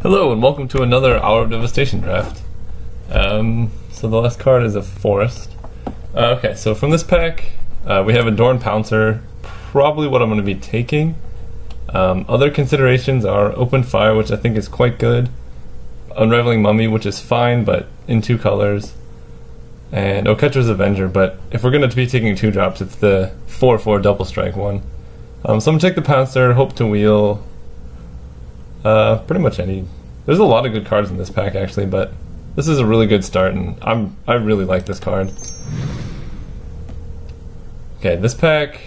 Hello and welcome to another Hour of Devastation draft. So the last card is a Forest. Okay, so from this pack, we have a Dorn Pouncer, probably what I'm going to be taking. Other considerations are Open Fire, which I think is quite good, Unraveling Mummy, which is fine, but in two colors, and Oketra's Avenger, but if we're going to be taking 2-drops, it's the 4/4 double strike one. So I'm going to take the Pouncer, hope to wheel pretty much any. There's a lot of good cards in this pack actually, but this is a really good start, and I really like this card. Okay, this pack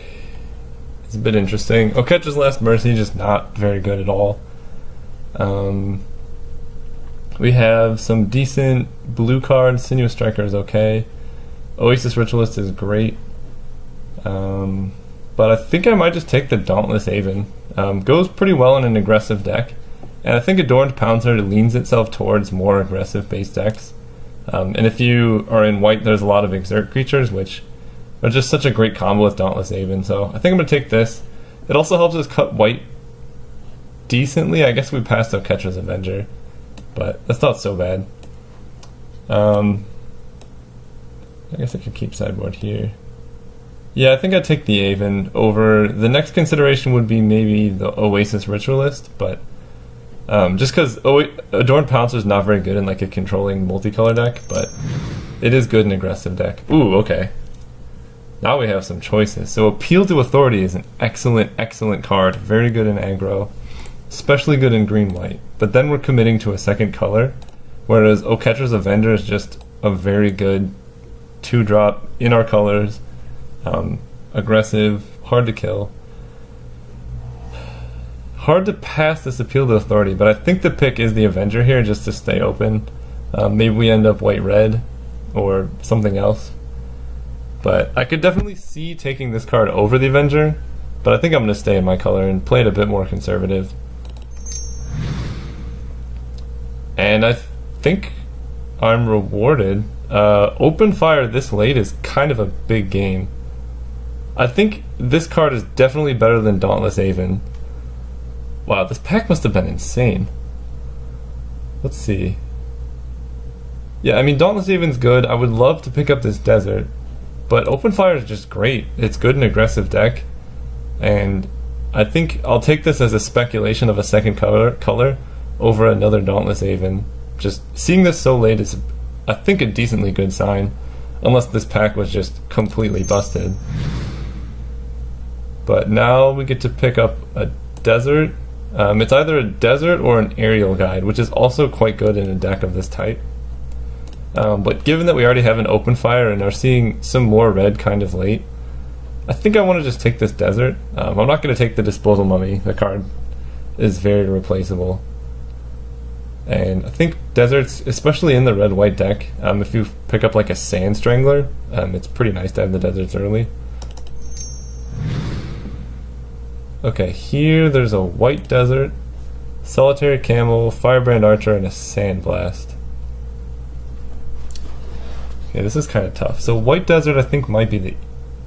is a bit interesting. Oketra's Last Mercy, just not very good at all. We have some decent blue cards. Sinuous Striker is okay. Oasis Ritualist is great. But I think I might just take the Dauntless Aven. Goes pretty well in an aggressive deck. And I think Adorned Pouncer leans itself towards more aggressive base decks. And if you are in white, there's a lot of Exert creatures, which are just such a great combo with Dauntless Aven. So I think I'm going to take this. It also helps us cut white decently. I guess we passed Oketra's Avenger, but that's not so bad. I guess I could keep sideboard here. Yeah, I think I'd take the Aven over. The next consideration would be maybe the Oasis Ritualist, but just because Adorned Pouncer is not very good in like a controlling multicolor deck, but it is good in aggressive deck. Ooh, okay. Now we have some choices. So Appeal to Authority is an excellent card. Very good in aggro, especially good in green-white. But then we're committing to a second color, whereas Oketra's Avenger is just a very good 2-drop in our colors. Aggressive, hard to kill. Hard to pass this Appeal to Authority, but I think the pick is the Avenger here just to stay open. Maybe we end up white-red or something else. But I could definitely see taking this card over the Avenger, but I think I'm going to stay in my color and play it a bit more conservative. And I think I'm rewarded. Open Fire this late is kind of a big game. I think this card is definitely better than Dauntless Aven. Wow, this pack must have been insane. Let's see. Yeah, I mean, Dauntless Aven's good. I would love to pick up this Desert, but Open Fire is just great. It's good in aggressive deck, and I think I'll take this as a speculation of a second color over another Dauntless Aven. Just seeing this so late is, I think, a decently good sign, unless this pack was just completely busted. But now we get to pick up a Desert. It's either a Desert or an Aerial Guide, which is also quite good in a deck of this type. But given that we already have an Open Fire and are seeing some more red kind of late, I think I want to just take this Desert. I'm not going to take the Disposal Mummy. The card is very replaceable. And I think Deserts, especially in the red-white deck, if you pick up like a Sand Strangler, it's pretty nice to have the Deserts early. Okay, here there's a White Desert, Solitary Camel, Firebrand Archer, and a Sandblast. Okay, this is kind of tough. So White Desert I think might be the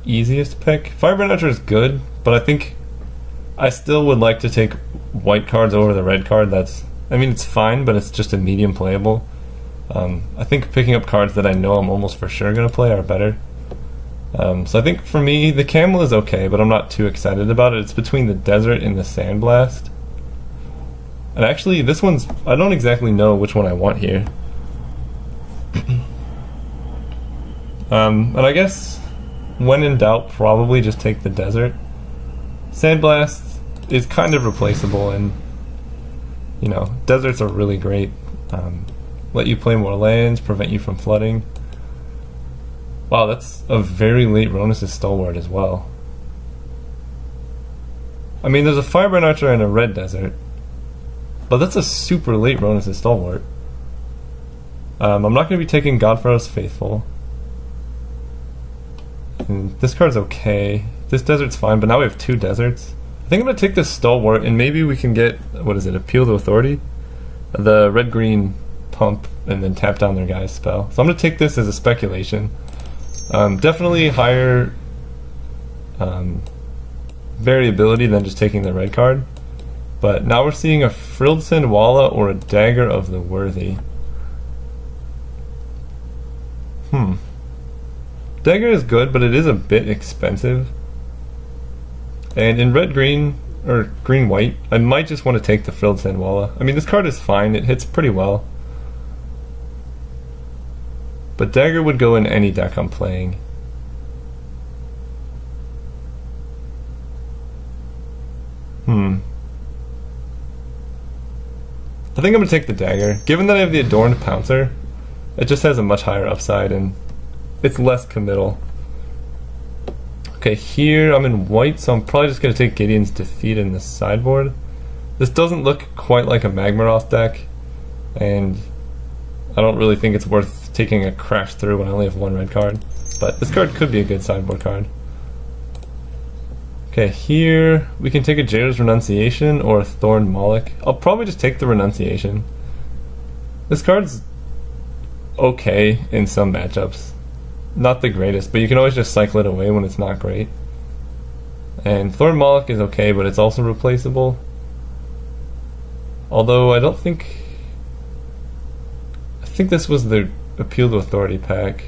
easiest pick. Firebrand Archer is good, but I think I still would like to take white cards over the red card. I mean, it's fine, but it's just a medium playable. I think picking up cards that I know I'm almost for sure going to play are better. So I think for me, the Camel is okay, but I'm not too excited about it. It's between the Desert and the Sandblast. And actually, this one's, I don't exactly know which one I want here. And I guess, when in doubt, probably just take the Desert. Sandblast is kind of replaceable, and, you know, Deserts are really great. Let you play more lands, prevent you from flooding. Wow, that's a very late Ronus' Stalwart as well. I mean, there's a Firebrand Archer and a Red Desert, but that's a super late Ronus' Stalwart. I'm not going to be taking Godfarrow's Faithful. And this card's okay. This Desert's fine, but now we have 2 Deserts. I think I'm going to take this Stalwart, and maybe we can get, what is it, Appeal to Authority? The red-green pump, and then tap down their guy's spell. So I'm going to take this as a speculation. Definitely higher variability than just taking the red card, But now we're seeing a Frilled Sandwalla or a Dagger of the Worthy. Dagger is good, but it is a bit expensive. And in red-green, or green-white, I might just want to take the Frilled Sandwalla. I mean, this card is fine, it hits pretty well. But Dagger would go in any deck I'm playing. I think I'm going to take the Dagger. Given that I have the Adorned Pouncer, it just has a much higher upside and it's less committal. Okay, here I'm in white, so I'm probably just going to take Gideon's Defeat in the sideboard. This doesn't look quite like a Magmaroth deck, and I don't really think it's worth taking a Crash Through when I only have one red card. But this card could be a good sideboard card. Okay, here we can take a Jailer's Renunciation or a Thorn Moloch. I'll probably just take the Renunciation. This card's okay in some matchups. Not the greatest, but you can always just cycle it away when it's not great. And Thorn Moloch is okay, but it's also replaceable. Although I think this was the Appeal to Authority pack.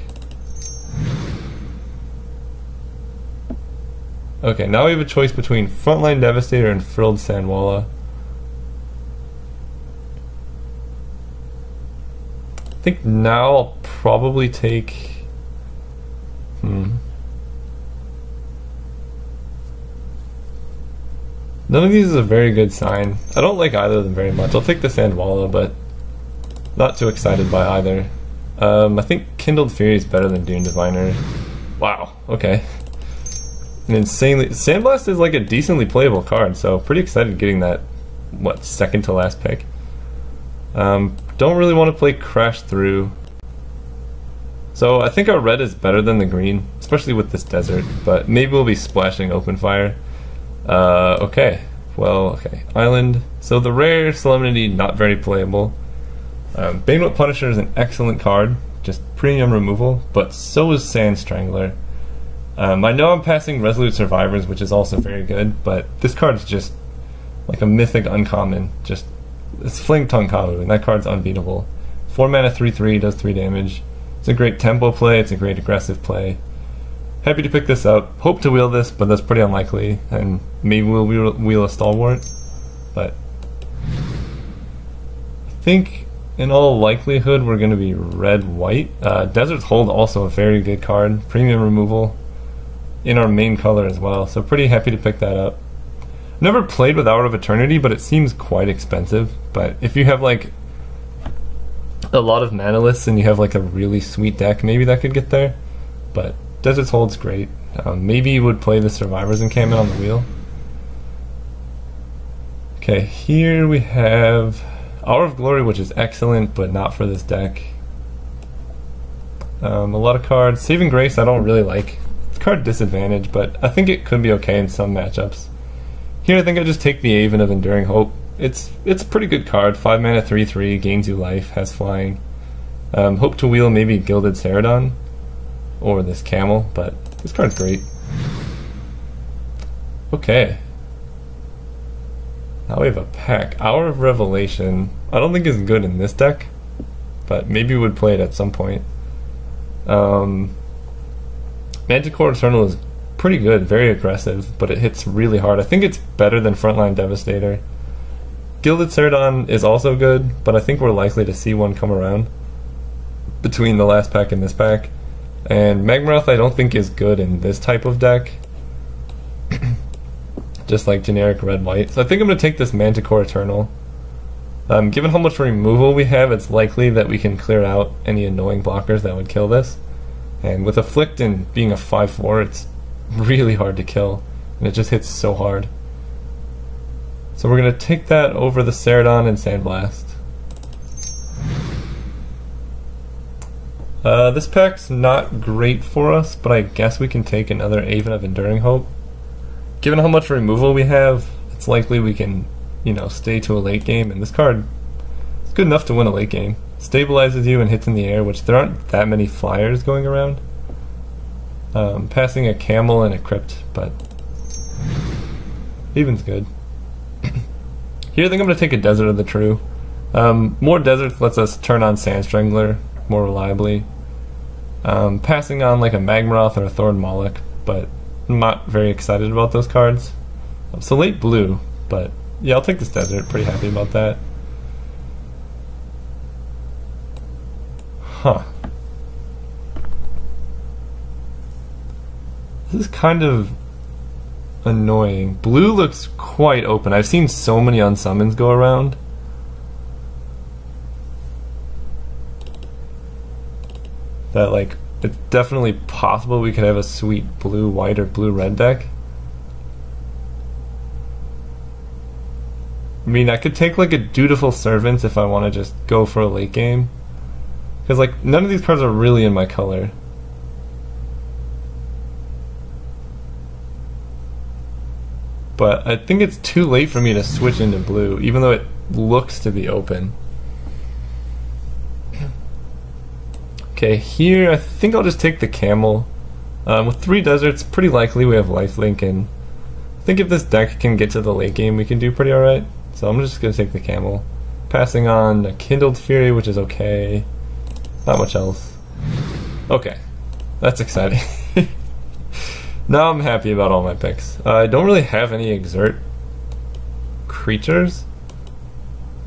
Okay, now we have a choice between Frontline Devastator and Frilled Sandwalla. I think now I'll probably take... None of these is a very good sign. I don't like either of them very much. I'll take the Sandwalla, but not too excited by either. I think Kindled Fury is better than Dune Diviner. Wow, okay. An insanely... Sandblast is like a decently playable card, so pretty excited getting that, what, second to last pick. Don't really want to play Crash Through. So I think our red is better than the green, especially with this desert, but maybe we'll be splashing Open Fire. Okay. Island. So the rare Solemnity, not very playable. Banewhip Punisher is an excellent card, just premium removal, but so is Sand Strangler. I know I'm passing Resolute Survivors, which is also very good, but this card is just like a mythic uncommon. Just it's Flame Tongue Kahu, and that card's unbeatable. 4 mana, 3/3, does 3 damage. It's a great tempo play, it's a great aggressive play. Happy to pick this up. Hope to wheel this, but that's pretty unlikely, and maybe we'll wheel a Stalwart. But I think in all likelihood we're going to be red-white. Desert's Hold, also a very good card. Premium removal in our main color as well, so pretty happy to pick that up. Never played with Hour of Eternity, but it seems quite expensive. But if you have like a lot of mana lists and you have like a really sweet deck, maybe that could get there. But Desert's Hold's great. Maybe you would play the Survivor's Encampment on the wheel. Okay, here we have Hour of Glory, which is excellent, but not for this deck. A lot of cards. Saving Grace I don't really like. It's card disadvantage, but I think it could be okay in some matchups. Here I think I just take the Aven of Enduring Hope. It's a pretty good card. 5 mana, 3/3, gains you life, has flying. Hope to wheel maybe Gilded Ceradon or this Camel, but this card's great. Okay. Now we have a pack. Hour of Revelation. I don't think is good in this deck, but maybe we would play it at some point. Manticore Eternal is pretty good, very aggressive, but it hits really hard. I think it's better than Frontline Devastator. Gilded Ceradon is also good, but I think we're likely to see one come around between the last pack and this pack. And Magmaroth I don't think is good in this type of deck. Just like generic red-white. So I think I'm going to take this Manticore Eternal. Given how much removal we have, it's likely that we can clear out any annoying blockers that would kill this. And with Afflict and being a 5/4, it's really hard to kill. And it just hits so hard. So we're going to take that over the Ceradon and Sandblast. This pack's not great for us, but I guess we can take another Aven of Enduring Hope. Given how much removal we have, it's likely we can, stay to a late game, and this card is good enough to win a late game. Stabilizes you and hits in the air, which there aren't that many flyers going around. Passing a Camel and a Crypt, but Aven's good. Here I think I'm going to take a Desert of the True. More Deserts lets us turn on Sand Strangler more reliably. Passing on like a Magmaroth or a Thorn Moloch, but I'm not very excited about those cards. So late blue, but yeah, I'll take this Desert. Pretty happy about that. Huh. This is kind of annoying. Blue looks quite open. I've seen so many unsummons go around. That like, it's definitely possible we could have a sweet blue-white or blue-red deck. I mean, I could take like a Dutiful Servants if I want to just go for a late game. Because like, none of these cards are really in my color. But I think it's too late for me to switch into blue, even though it looks to be open. Okay, here I think I'll just take the Camel. With 3 Deserts, pretty likely we have lifelink, and I think if this deck can get to the late game, we can do pretty alright. So I'm just going to take the Camel. Passing on a Kindled Fury, which is okay. Not much else. Okay, that's exciting. Now I'm happy about all my picks. I don't really have any Exert creatures.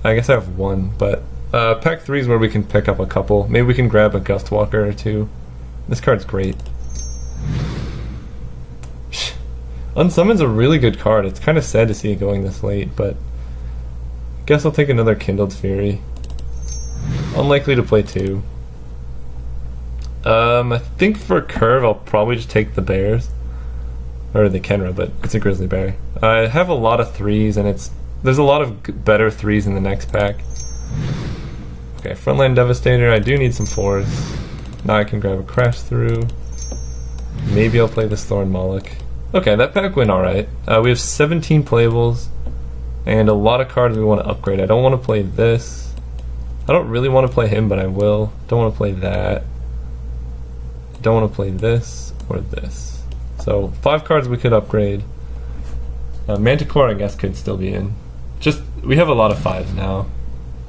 I guess I have one, but pack 3 is where we can pick up a couple. Maybe we can grab a Gustwalker or 2. This card's great. Unsummon's a really good card. It's kind of sad to see it going this late, but I guess I'll take another Kindled Fury. Unlikely to play 2. I think for Curve I'll probably just take the Bears. Or the Kenra, but it's a Grizzly Bear. I have a lot of 3s, and there's a lot of better 3s in the next pack. Okay, Frontline Devastator, I do need some 4s. Now I can grab a Crash Through. Maybe I'll play this Thorn Moloch. Okay, that pack went alright. We have 17 playables, and a lot of cards we want to upgrade. I don't want to play this. I don't really want to play him, but I will. Don't want to play that. Don't want to play this or this. So 5 cards we could upgrade. Manticore I guess could still be in. We have a lot of 5s now.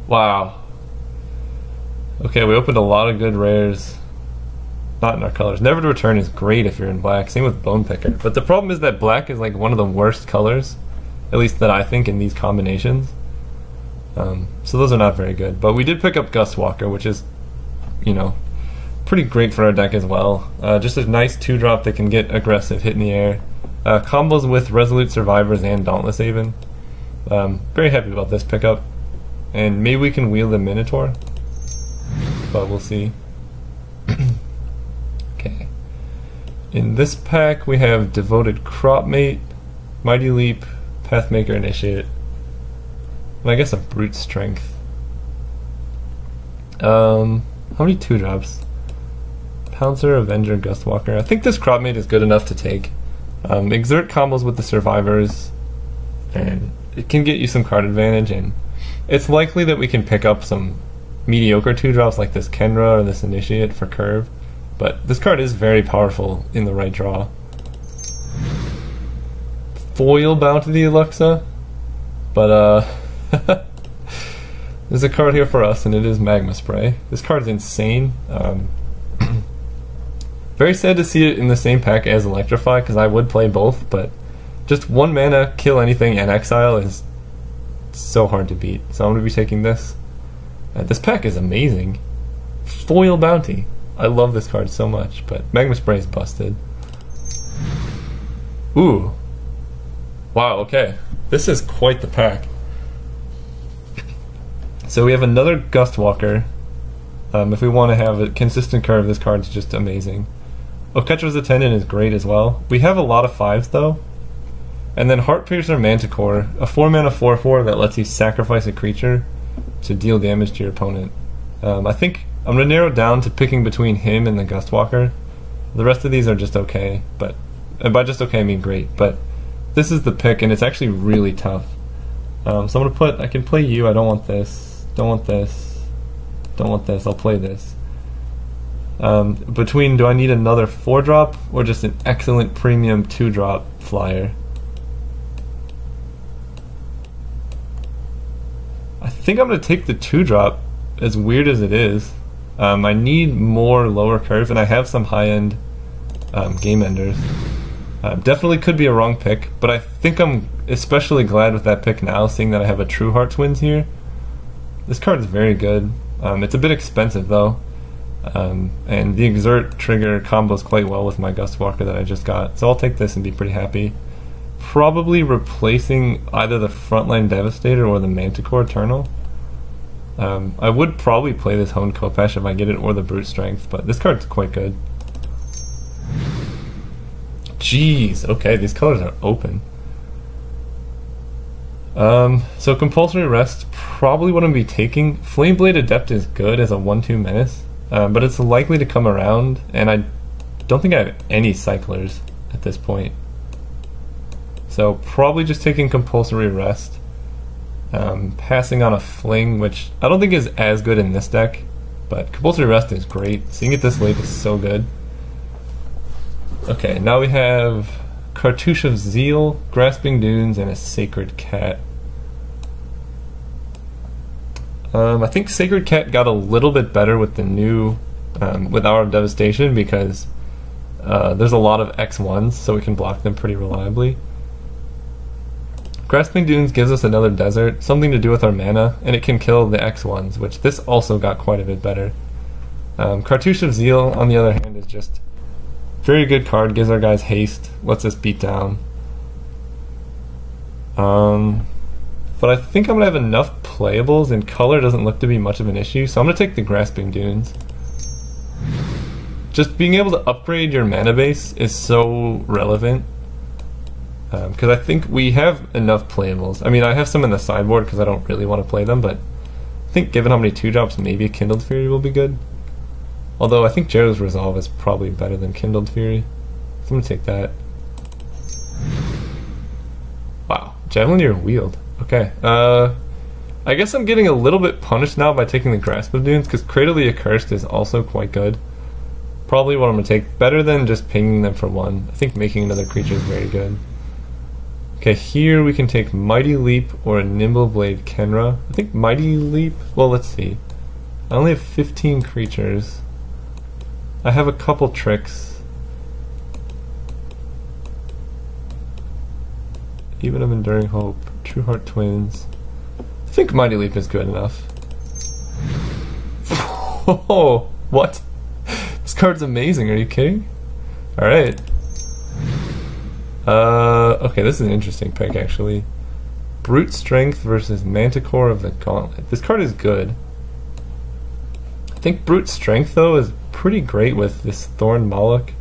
Wow. Okay, we opened a lot of good rares. Not in our colors. Never to Return is great if you're in black. Same with Bone Picker. But the problem is that black is like one of the worst colors, at least that I think, in these combinations. So those are not very good. But we did pick up Gustwalker, which is, you know, pretty great for our deck as well. Just a nice 2-drop that can get aggressive, hit in the air. Combos with Resolute Survivors and Dauntless Haven. Very happy about this pickup. And maybe we can wheel the Minotaur, but we'll see. Okay. In this pack we have Devoted Cropmate, Mighty Leap, Pathmaker Initiate, and I guess a Brute Strength. How many 2-drops? Pouncer, Avenger, Gustwalker. I think this Cropmate is good enough to take. Exert combos with the Survivors, and it can get you some card advantage, and it's likely that we can pick up some mediocre 2-drops like this Kenra or this Initiate for Curve, but this card is very powerful in the right draw. Foil Bounty the Alexa, but there's a card here for us, and it is Magma Spray. This card is insane. Very sad to see it in the same pack as Electrify, because I would play both, but just 1 mana, kill anything, and exile is so hard to beat. So I'm going to be taking this. This pack is amazing. Foil Bounty. I love this card so much, but Magma Spray is busted. Ooh. Wow, okay. This is quite the pack. So we have another Gustwalker. If we want to have a consistent curve, this card's just amazing. Oketra's Attendant is great as well. We have a lot of 5s though. And then Heartpiercer Manticore, a 4-mana 4/4 that lets you sacrifice a creature to deal damage to your opponent. I think I'm going to narrow it down to picking between him and the Gustwalker. The rest of these are just okay, but and by just okay I mean great, but this is the pick and it's actually really tough. So I'm going to put, I can play you, I don't want this, don't want this, don't want this, I'll play this. Between, do I need another 4-drop or just an excellent premium 2-drop flyer? think I'm going to take the 2-drop, as weird as it is. I need more lower curve, and I have some high-end game enders. Definitely could be a wrong pick, but I think I'm especially glad with that pick now, seeing that I have a True Heart Twins here. This card is very good. It's a bit expensive though, and the Exert trigger combos quite well with my Gust Walker that I just got, so I'll take this and be pretty happy. Probably replacing either the Frontline Devastator or the Manticore Eternal. I would probably play this Honed Khopesh if I get it, or the Brute Strength, but this card's quite good. Jeez, okay, these colors are open. So Compulsory Rest, probably what I'm going to be taking. Flameblade Adept is good as a 1-2 menace, but it's likely to come around, and I don't think I have any cyclers at this point. So probably just taking Compulsory Rest, passing on a Fling, which I don't think is as good in this deck, but Compulsory Rest is great. Seeing it this late is so good. Okay, now we have Cartouche of Zeal, Grasping Dunes, and a Sacred Cat. I think Sacred Cat got a little bit better with the new, with Hour of Devastation, because there's a lot of X1s, so we can block them pretty reliably. Grasping Dunes gives us another desert, something to do with our mana, and it can kill the X1s, which this also got quite a bit better. Cartouche of Zeal, on the other hand, is just very good card, gives our guys haste, lets us beat down. But I think I'm going to have enough playables, and color doesn't look to be much of an issue, so I'm going to take the Grasping Dunes. Just being able to upgrade your mana base is so relevant, because I think we have enough playables. I mean, I have some in the sideboard because I don't really want to play them, but I think given how many 2-drops, maybe a Kindled Fury will be good. Although I think Jarrow's Resolve is probably better than Kindled Fury, so I'm going to take that. Wow, Javelinier Wield. Okay, I guess I'm getting a little bit punished now by taking the Grasp of Dunes, because Cradle the Accursed is also quite good. Probably what I'm going to take, better than just pinging them for 1. I think making another creature is very good. Okay, here we can take Mighty Leap or a Nimble Blade Kenra. I think Mighty Leap, well, let's see. I only have 15 creatures. I have a couple tricks. Even of Enduring Hope, True Heart Twins. I think Mighty Leap is good enough. Oh, what? This card's amazing, are you kidding? Alright. Okay, this is an interesting pick, actually. Brute Strength versus Manticore of the Gauntlet. This card is good. I think Brute Strength, though, is pretty great with this Thorn Moloch.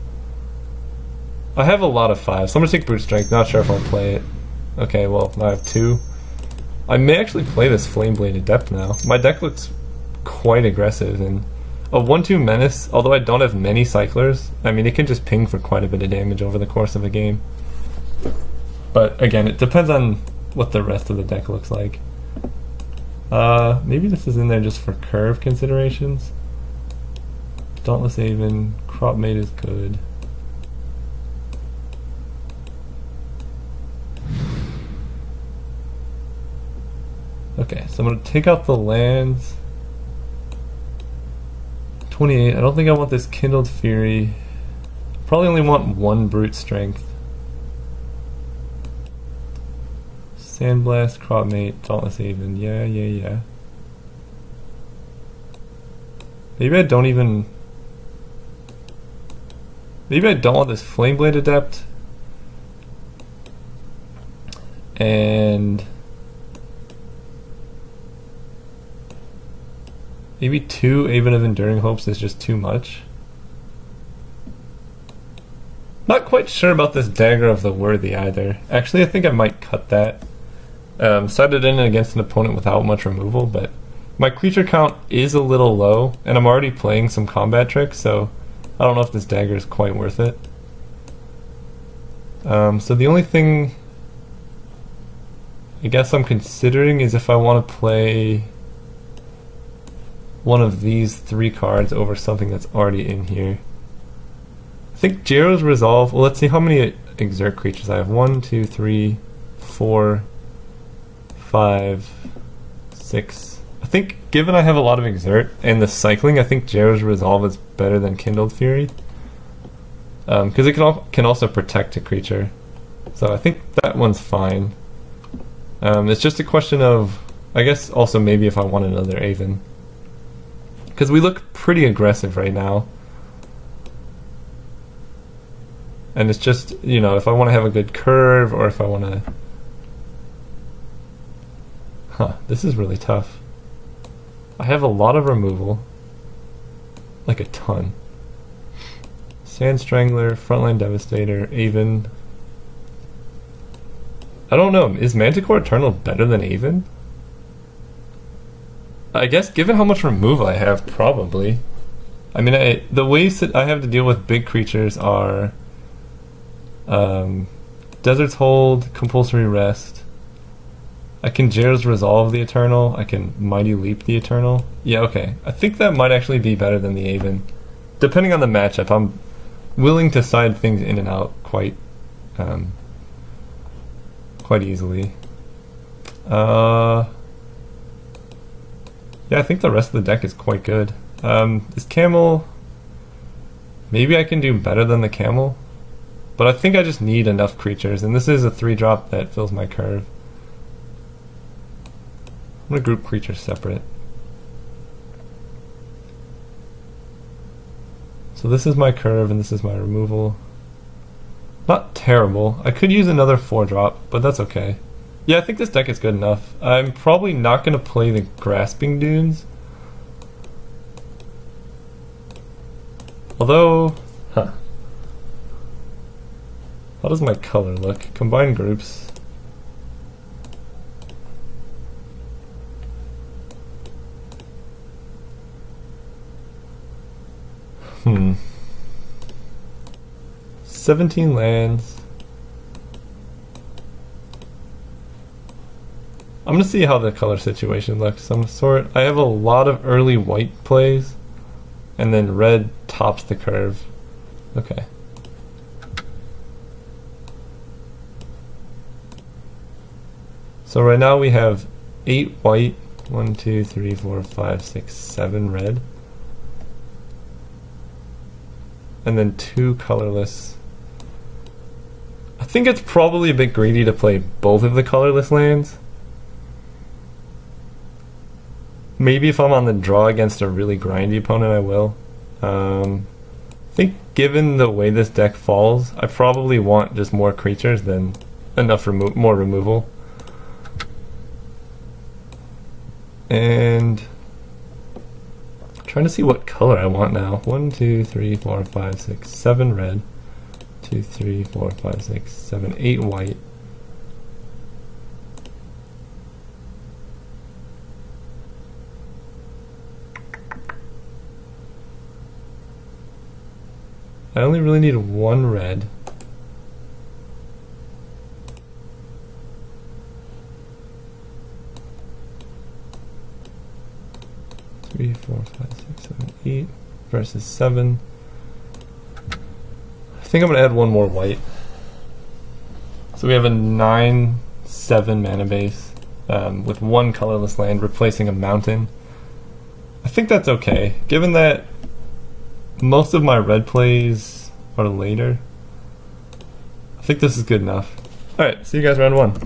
I have a lot of 5, so I'm going to take Brute Strength. Not sure if I'll play it. Okay, well, now I have 2. I may actually play this Flameblade Adept now. My deck looks quite aggressive, and a 1-2 Menace, although I don't have many cyclers, I mean, it can just ping for quite a bit of damage over the course of a game. But again, it depends on what the rest of the deck looks like. Maybe this is in there just for curve considerations. Dauntless Haven, Crop Mate is good. Okay, so I'm going to take out the lands. 28, I don't think I want this Kindled Fury. Probably only want 1 Brute Strength. Sandblast, Crop Mate, Dauntless Haven, yeah. Maybe I don't even... Maybe I don't want this Flameblade Adept. And... maybe 2 Haven of Enduring Hopes is just too much. Not quite sure about this Dagger of the Worthy either. Actually, I think I might cut that. Set it in against an opponent without much removal, but my creature count is a little low, and I'm already playing some combat tricks, so I don't know if this dagger is quite worth it. So the only thing I guess I'm considering is if I want to play one of these 3 cards over something that's already in here. I think Jarrow's Resolve, well, let's see how many Exert creatures I have. 1, 2, 3, 4, 5, 6, I think, given I have a lot of Exert and the cycling, I think Jair's Resolve is better than Kindled Fury. Because it can also protect a creature. So I think that one's fine. It's just a question of, I guess, also maybe if I want another Aven. Because we look pretty aggressive right now. And it's just, you know, if I want to have a good curve, or if I want to... this is really tough. I have a lot of removal. Like a ton. Sand Strangler, Frontline Devastator, Aven. I don't know, is Manticore Eternal better than Aven? I guess given how much removal I have, probably. I mean, the ways that I have to deal with big creatures are... Desert's Hold, Compulsory Rest. I can Jair's Resolve the Eternal. I can Mighty Leap the Eternal. Yeah, okay. I think that might actually be better than the Aven. Depending on the matchup, I'm willing to side things in and out quite easily. Yeah, I think the rest of the deck is quite good. Is Camel... Maybe I can do better than the Camel? But I think I just need enough creatures, and this is a 3-drop that fills my curve. I'm going to group creatures separate. So this is my curve, and this is my removal. Not terrible. I could use another 4-drop, but that's okay. Yeah, I think this deck is good enough. I'm probably not going to play the Grasping Dunes. Although... How does my color look? Combine groups. Hmm. 17 lands. I'm gonna see how the color situation looks. I have a lot of early white plays, and then red tops the curve. Okay. So right now we have 8 white, 1, 2, 3, 4, 5, 6, 7 red, and then 2 colorless. I think it's probably a bit greedy to play both of the colorless lands. Maybe if I'm on the draw against a really grindy opponent, I will. I think given the way this deck falls, I probably want just more creatures than enough more removal. And I'm trying to see what color I want now. 1, 2, 3, 4, 5, 6, 7 red. 2, 3, 4, 5, 6, 7, 8 white. I only really need 1 red. Three, 4, 5, 6, 7, 8 versus 7. I think I'm going to add 1 more white. So we have a 9/7 mana base with 1 colorless land replacing a mountain. I think that's okay, given that most of my red plays are later. I think this is good enough. Alright, see you guys round 1.